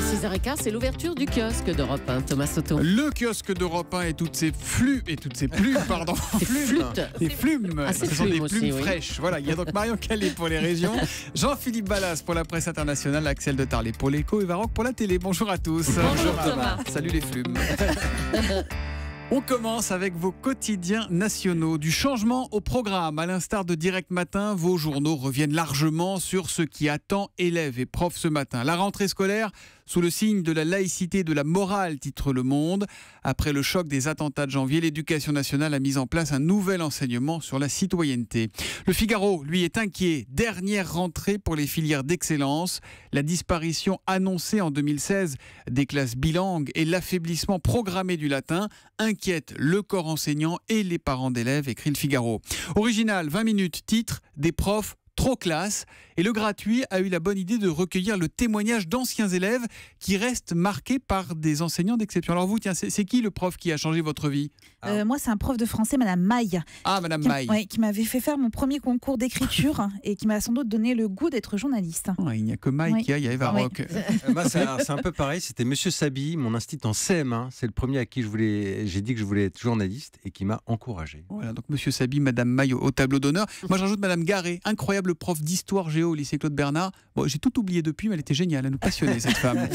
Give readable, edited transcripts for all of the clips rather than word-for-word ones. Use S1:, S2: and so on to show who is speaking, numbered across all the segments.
S1: 6h15, c'est l'ouverture du kiosque d'Europe 1. Thomas Soto.
S2: Le kiosque d'Europe 1 et toutes ses plumes, pardon.
S1: Des
S2: flumes.
S1: Ah, c'est
S2: Ce sont des
S1: flumes
S2: plumes
S1: aussi, oui.
S2: fraîches. Voilà, il y a donc Marion Calais pour les régions, Jean-Philippe Ballas pour la presse internationale, Axel de Tarlet pour l'écho et Varroc pour la télé. Bonjour à tous.
S1: Bonjour Thomas.
S2: Salut les flumes. On commence avec vos quotidiens nationaux. Du changement au programme. À l'instar de Direct Matin, vos journaux reviennent largement sur ce qui attend élèves et profs ce matin. La rentrée scolaire sous le signe de la laïcité et de la morale, titre Le Monde. Après le choc des attentats de janvier, l'Éducation nationale a mis en place un nouvel enseignement sur la citoyenneté. Le Figaro, lui, est inquiet. Dernière rentrée pour les filières d'excellence. La disparition annoncée en 2016 des classes bilingues et l'affaiblissement programmé du latin inquiète le corps enseignant et les parents d'élèves, écrit Le Figaro. Original, 20 minutes, titre, des profs trop classe. Et le gratuit a eu la bonne idée de recueillir le témoignage d'anciens élèves qui restent marqués par des enseignants d'exception. Alors vous, tiens, c'est qui le prof qui a changé votre vie ?
S3: Moi, c'est un prof de français, Madame Maille.
S2: Ah, Madame Maille.
S3: Qui m'avait fait faire mon premier concours d'écriture et qui m'a sans doute donné le goût d'être journaliste.
S2: Il n'y a que Maille qui aille à Varroc.
S4: Moi, c'est un peu pareil. C'était Monsieur Sabi, mon instit en CM1. C'est le premier à qui j'ai dit que je voulais être journaliste et qui m'a encouragé.
S2: Voilà, donc Monsieur Sabi, Madame Maille au tableau d'honneur. Moi, je rajoute Madame Garé, incroyable prof d'histoire géo au lycée Claude Bernard. Bon, j'ai tout oublié depuis, mais elle était géniale. Elle nous passionnait, cette femme.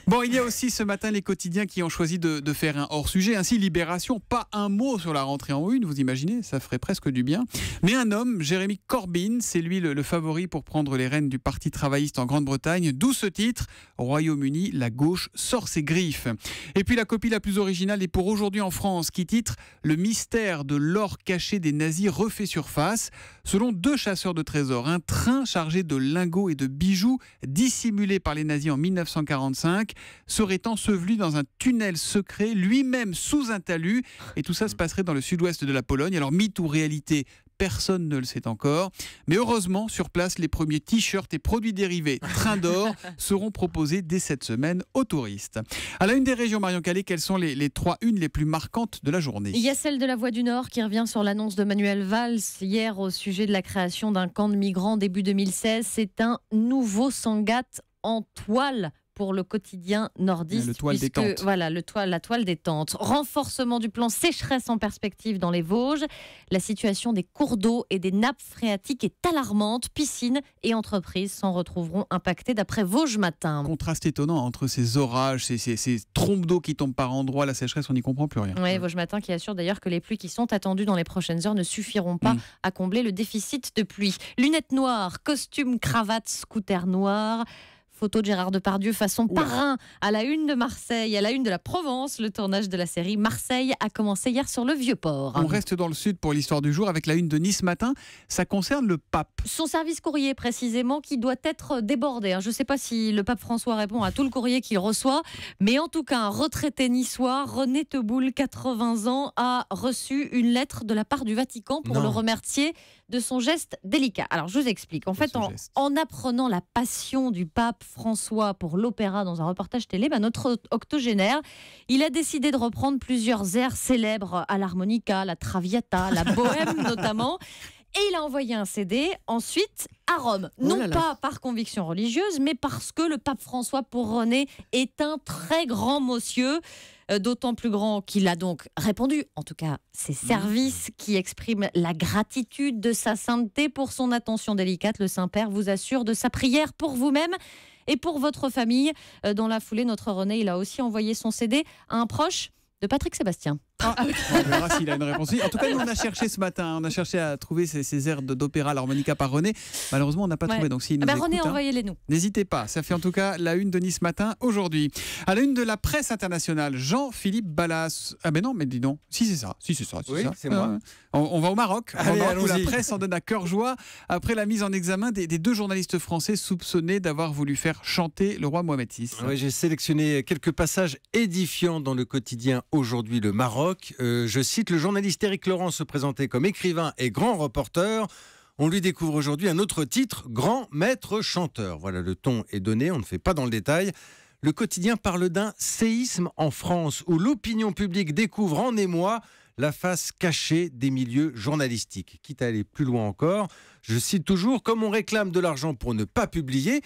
S2: Bon, il y a aussi ce matin les quotidiens qui ont choisi de faire un hors-sujet. Ainsi, Libération, pas un mot sur la rentrée en une, vous imaginez, ça ferait presque du bien. Mais un homme, Jérémy Corbyn, c'est lui le favori pour prendre les rênes du Parti travailliste en Grande-Bretagne. D'où ce titre, au Royaume-Uni, la gauche sort ses griffes. Et puis la copie la plus originale est pour aujourd'hui en France, qui titre « Le mystère de l'or caché des nazis refait surface ». Selon deux chasseurs de trésors, un train chargé de lingots et de bijoux dissimulés par les nazis en 1945 serait enseveli dans un tunnel secret, lui-même sous un talus. Et tout ça se passerait dans le sud-ouest de la Pologne. Alors mythe ou réalité, personne ne le sait encore. Mais heureusement, sur place, les premiers t-shirts et produits dérivés Train d'Or seront proposés dès cette semaine aux touristes. À la une des régions, Marion Calais, quelles sont les trois unes les plus marquantes de la journée ?
S5: Il y a celle de la Voix du Nord qui revient sur l'annonce de Manuel Valls hier au sujet de la création d'un camp de migrants début 2016. C'est un nouveau Sangatte en toile pour le quotidien nordiste.
S2: Le toile des tentes.
S5: Voilà, la toile des tentes. Renforcement du plan sécheresse en perspective dans les Vosges. La situation des cours d'eau et des nappes phréatiques est alarmante. Piscines et entreprises s'en retrouveront impactées d'après Vosges Matin.
S2: Contraste étonnant entre ces orages, ces trompes d'eau qui tombent par endroits, la sécheresse, on n'y comprend plus rien.
S5: Oui, Vosges Matin qui assure d'ailleurs que les pluies qui sont attendues dans les prochaines heures ne suffiront pas à combler le déficit de pluie. Lunettes noires, costume, cravate, scooter noir. Photo de Gérard Depardieu façon parrain à la une de Marseille, à la une de la Provence. Le tournage de la série Marseille a commencé hier sur le Vieux-Port.
S2: On reste dans le sud pour l'histoire du jour avec la une de Nice Matin. Ça concerne le pape.
S5: Son service courrier précisément qui doit être débordé. Je ne sais pas si le pape François répond à tout le courrier qu'il reçoit, mais en tout cas un retraité niçois, René Teboul, 80 ans, a reçu une lettre de la part du Vatican pour le remercier de son geste délicat. Alors je vous explique. En fait, en apprenant la passion du pape François pour l'opéra dans un reportage télé, notre octogénaire, il a décidé de reprendre plusieurs airs célèbres à l'harmonica, la traviata, la bohème notamment. Et il a envoyé un CD ensuite à Rome. Non pas par conviction religieuse, mais parce que le pape François, pour René, est un très grand monsieur. D'autant plus grand qu'il a donc répondu, en tout cas ses services qui expriment la gratitude de sa sainteté pour son attention délicate. Le Saint-Père vous assure de sa prière pour vous-même et pour votre famille. Dans la foulée, notre René, il a aussi envoyé son CD à un proche de Patrick Sébastien.
S2: On verra s'il a une réponse. En tout cas, nous, on a cherché ce matin, on a cherché à trouver ces airs d'opéra, l'harmonica par René. Malheureusement, on n'a pas trouvé. Donc, s'il nous écoute,
S5: René, envoyez-les nous.
S2: N'hésitez pas. Ça fait en tout cas la une de Nice Matin aujourd'hui. À la une de la presse internationale, Jean-Philippe Ballas. Ah ben non, mais dis donc. Si c'est ça.
S4: Oui, c'est moi.
S2: On va au Maroc.
S4: Allez,
S2: où la
S4: allons-y.
S2: presse en donne à cœur joie après la mise en examen des deux journalistes français soupçonnés d'avoir voulu faire chanter le roi Mohamed VI.
S4: Oui, j'ai sélectionné quelques passages édifiants dans le quotidien aujourd'hui Le Maroc. Je cite, le journaliste Éric Laurent se présentait comme écrivain et grand reporter. On lui découvre aujourd'hui un autre titre, grand maître chanteur. Voilà, le ton est donné, on ne fait pas dans le détail. Le quotidien parle d'un séisme en France où l'opinion publique découvre en émoi la face cachée des milieux journalistiques. Quitte à aller plus loin encore, je cite toujours, comme on réclame de l'argent pour ne pas publier,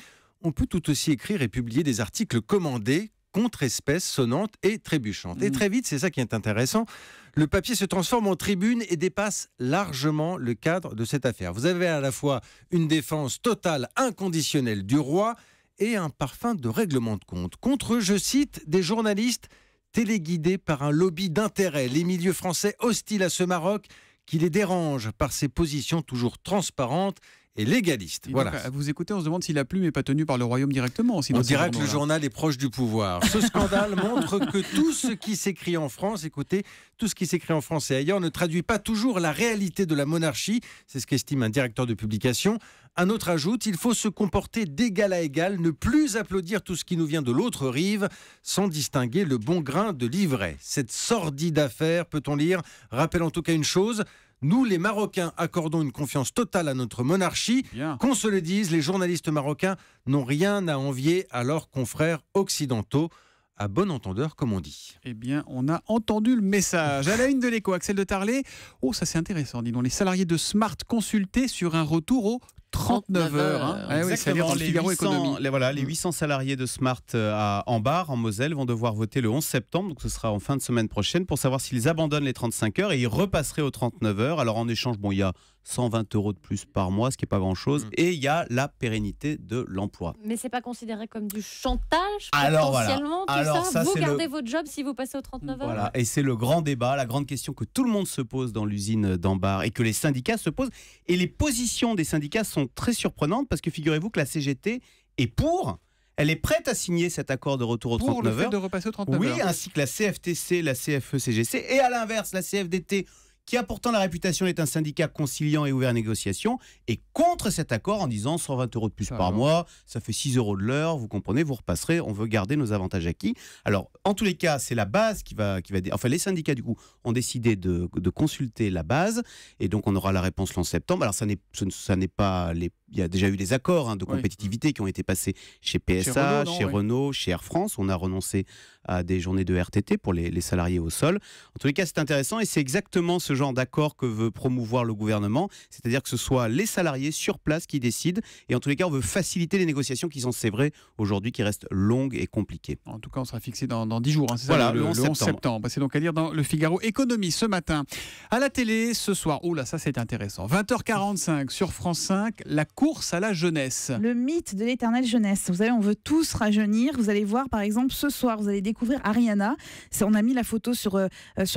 S4: on peut tout aussi écrire et publier des articles commandés contre espèces sonnantes et trébuchantes. Et très vite, c'est ça qui est intéressant, le papier se transforme en tribune et dépasse largement le cadre de cette affaire. Vous avez à la fois une défense totale, inconditionnelle du roi et un parfum de règlement de compte. Contre, je cite, des journalistes téléguidés par un lobby d'intérêt, les milieux français hostiles à ce Maroc qui les dérange par ses positions toujours transparentes et légaliste. Voilà.
S2: Donc, à vous écouter, on se demande si la plume n'est pas tenue par le royaume directement.
S4: On dirait que le journal est proche du pouvoir. Ce scandale montre que tout ce qui s'écrit en France, écoutez, tout ce qui s'écrit en France et ailleurs ne traduit pas toujours la réalité de la monarchie. C'est ce qu'estime un directeur de publication. Un autre ajoute, il faut se comporter d'égal à égal, ne plus applaudir tout ce qui nous vient de l'autre rive, sans distinguer le bon grain de l'ivraie. Cette sordide affaire, peut-on lire, rappelle en tout cas une chose. Nous, les Marocains, accordons une confiance totale à notre monarchie.
S2: Bien.
S4: Qu'on se le dise, les journalistes marocains n'ont rien à envier à leurs confrères occidentaux. À bon entendeur, comme on dit.
S2: Eh bien, on a entendu le message. À la une de l'Écho, Axel de Tarlet. Oh, ça c'est intéressant, dis donc. Les salariés de Smart consultés sur un retour aux 39 heures. Hein. Ah oui, c'est-à-dire dans le Figaro Économie.
S6: Les 800 salariés de Smart en Bar, en Moselle, vont devoir voter le 11 septembre, donc ce sera en fin de semaine prochaine, pour savoir s'ils abandonnent les 35 heures et ils repasseraient aux 39 heures. Alors en échange, il y a 120 € de plus par mois, ce qui n'est pas grand-chose, et il y a la pérennité de l'emploi.
S5: Mais c'est pas considéré comme du chantage
S6: Alors,
S5: potentiellement,
S6: voilà.
S5: tout
S6: Alors,
S5: ça,
S6: ça,
S5: vous
S6: c'est
S5: gardez votre job si vous passez aux 39 heures.
S6: Voilà, et c'est le grand débat, la grande question que tout le monde se pose dans l'usine d'Ambar et que les syndicats se posent. Et les positions des syndicats sont très surprenantes parce que figurez-vous que la CGT est pour. Elle est prête à signer cet accord de retour aux 39 heures.
S2: Pour le fait de repasser aux 39 heures.
S6: Oui, ainsi que la CFTC, la CFE-CGC. Et à l'inverse, la CFDT, qui a pourtant la réputation d'être un syndicat conciliant et ouvert à négociation, est contre cet accord en disant 120 € de plus par mois, ça fait 6 € de l'heure, vous comprenez, vous repasserez, on veut garder nos avantages acquis. Alors, en tous les cas, c'est la base qui va... Enfin, les syndicats, du coup, ont décidé de consulter la base, et donc on aura la réponse le 11 septembre. Alors, ça n'est pas... Il y a déjà eu des accords de compétitivité qui ont été passés chez PSA, chez Renault, chez Air France. On a renoncé à des journées de RTT pour les salariés au sol. En tous les cas, c'est intéressant et c'est exactement ce genre d'accord que veut promouvoir le gouvernement. C'est-à-dire que ce soit les salariés sur place qui décident. Et en tous les cas, on veut faciliter les négociations qui sont, c'est vrai, aujourd'hui, qui restent longues et compliquées.
S2: En tout cas, on sera fixé dans 10 jours. Hein, c'est
S6: voilà,
S2: ça, le
S6: 11
S2: septembre. C'est donc à lire dans le Figaro Économie ce matin. À la télé, ce soir, oh là, ça c'est intéressant. 20h45 sur France 5, la course à la jeunesse.
S3: Le mythe de l'éternelle jeunesse. Vous savez, on veut tous rajeunir. Vous allez voir, par exemple, ce soir, vous allez découvrir Ariana. On a mis la photo sur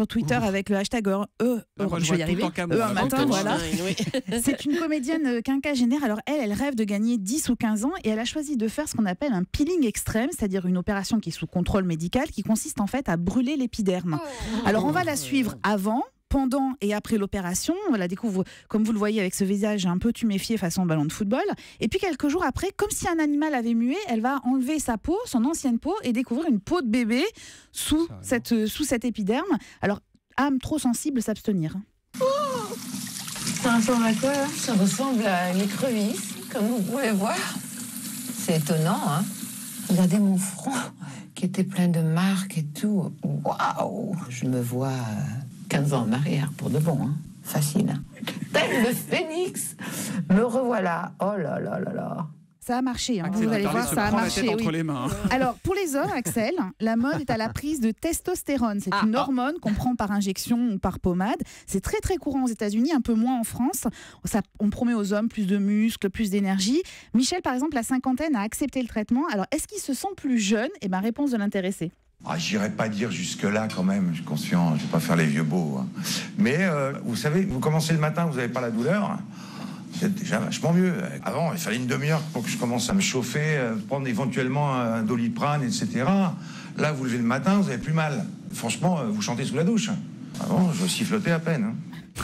S3: Twitter avec le hashtag je vais y arriver. Un matin, voilà. C'est une comédienne quinquagénaire. Alors elle rêve de gagner 10 ou 15 ans et elle a choisi de faire ce qu'on appelle un peeling extrême, c'est-à-dire une opération qui est sous contrôle médical, qui consiste en fait à brûler l'épiderme. Alors on va la suivre avant, pendant et après l'opération. On la découvre, comme vous le voyez, avec ce visage un peu tuméfié façon ballon de football. Et puis quelques jours après, comme si un animal avait mué, elle va enlever sa peau, son ancienne peau, et découvrir une peau de bébé sous cet épiderme. Alors, âme trop sensible, s'abstenir.
S7: Ça ressemble à quoi, là? Ça ressemble à une écrevisse, comme vous pouvez voir. C'est étonnant, hein? Regardez mon front, qui était plein de marques et tout. Waouh! Je me vois 15 ans en arrière, pour de bon, hein. Facile, hein. Tel le phénix! Me revoilà. Oh là là là là.
S3: Ça a marché, hein.
S2: Axel,
S3: Vous allez voir, ça a marché.
S2: Entre les mains.
S3: Alors, pour les hommes, Axel, la mode est à la prise de testostérone. C'est une hormone qu'on prend par injection ou par pommade. C'est très très courant aux États-Unis, un peu moins en France. On promet aux hommes plus de muscles, plus d'énergie. Michel, par exemple, la cinquantaine, a accepté le traitement. Alors, est-ce qu'il se sent plus jeune? Eh bien, réponse de l'intéressé.
S8: J'irai pas dire jusque-là quand même, je suis conscient, je vais pas faire les vieux beaux. Hein. Mais vous savez, vous commencez le matin, vous n'avez pas la douleur. C'est déjà vachement mieux. Avant, il fallait une demi-heure pour que je commence à me chauffer, prendre éventuellement un Doliprane, etc. Là, vous levez le matin, vous avez plus mal. Franchement, vous chantez sous la douche. Avant, je sifflotais à peine. Hein.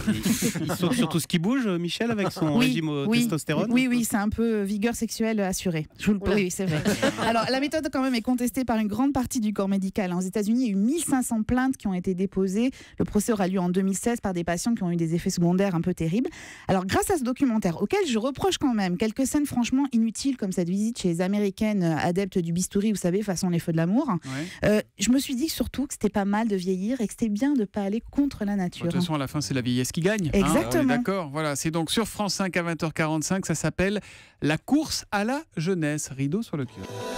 S6: Il saute sur tout ce qui bouge, Michel, avec son régime au testostérone.
S3: Oui, c'est un peu vigueur sexuelle assurée. Oui, c'est vrai. Alors, la méthode, quand même, est contestée par une grande partie du corps médical. Aux États-Unis, il y a eu 1500 plaintes qui ont été déposées. Le procès aura lieu en 2016 par des patients qui ont eu des effets secondaires un peu terribles. Alors, grâce à ce documentaire, auquel je reproche quand même quelques scènes franchement inutiles, comme cette visite chez les Américaines adeptes du bistouri, vous savez, façon les feux de l'amour, je me suis dit surtout que c'était pas mal de vieillir et que c'était bien de ne pas aller contre la nature.
S2: De toute façon, à la fin, c'est la vieillesse pièce qui gagne.
S3: Exactement.
S2: D'accord, voilà, c'est donc sur France 5 à 20h45, ça s'appelle La course à la jeunesse. Rideau sur le kiosque.